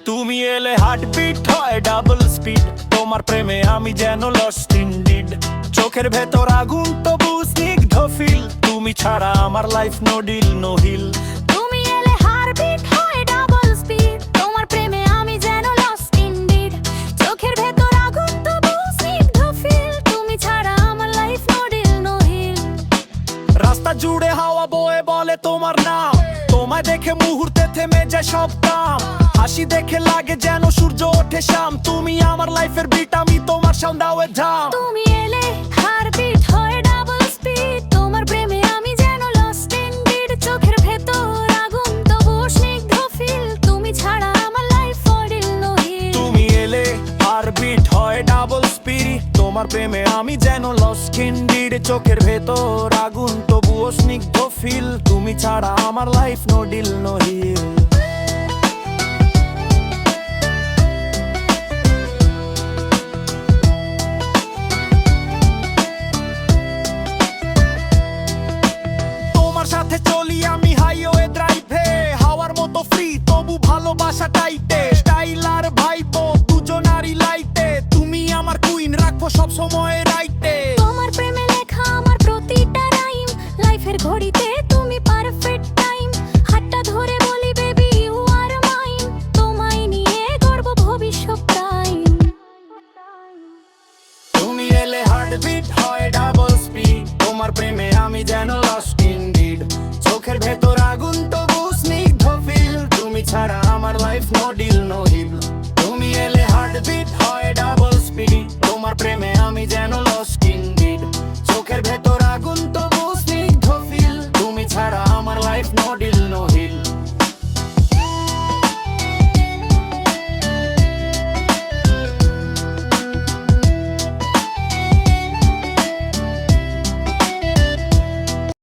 তুমি এলে হার্টবিট হয় ডাবল স্পিড, তোমার প্রেমে আমি যেন লস্ট ইনডিড। চোখের ভেতর আগুন তবু স্নিগ্ধ ফিল, তুমি ছাড়া আমার life no deal no heal. তুমি এলে হার্টবিট হয় ডাবল স্পিড, তোমার প্রেমে আমি যেন লস্ট ইনডিড। চোখের ভেতর আগুন তবু স্নিগ্ধ ফিল, তুমি ছাড়া আমার life no deal no heal. রাস্তা জুড়ে হাওয়া বয়ে বলে তোমার নাম, তোমায় দেখে মুহূর্তে থেমে যায় সব কাম। হাসি দেখে লাগে যেন সূর্য ওঠে শাম, তুমি আমার লাইফের বিট, আমি তোমার সাউন্ড আওয়ে ধাম। তুমি এলে হার্টবিট হয় ডাবল স্পিড, তোমার প্রেমে আমি যেন লস্ট ইনডিড। চোখের ভেতর আগুন তবু স্নিগ্ধ ফিল, তুমি ছাড়া আমার life no deal no heal. তুমি এলে হার্টবিট হয় ডাবল স্পিড, তোমার প্রেমে আমি যেন লস্ট ইনডিড। চোখের ভেতর আগুন তবুও স্নিগ্ধ ফিল, তুমি ছাড়া আমার life no deal no heal. তোমার সাথে চলি আমি হাইওয়ে ড্রাইভে, হাওয়ার মতো ফ্রি তবু ভালোবাসা টাইটে। স্টাইল আর ভাইবো দুজনারই লাইটে, তুমি আমার কুইন, রাখবো সব সময় রাইটে। তোমার প্রেমে লেখা আমার প্রতিটা রাইম, লাইফের ঘড়িতে তুমি পারফেক্ট টাইম। হাতটা ধরে বলি বেবি ইউ আর মাইন, তোমায় নিয়ে গর্ব ভবিষ্যৎ টাইম। তুমি এলে হার্টবিট হয় ডাবল স্পিড, তোমার প্রেমে আমি যেন লস্ট ইনডিড। চোখের ভেতর আগুন তবু স্নিগ্ধ ফিল, তুমি ছাড়া আমার life no deal no heal. তুমি এলে হার্টবিট হয় ডাবল স্পিড, তোমার প্রেমে আমি যেন লস্ট ইনডিড। চোখের ভেতর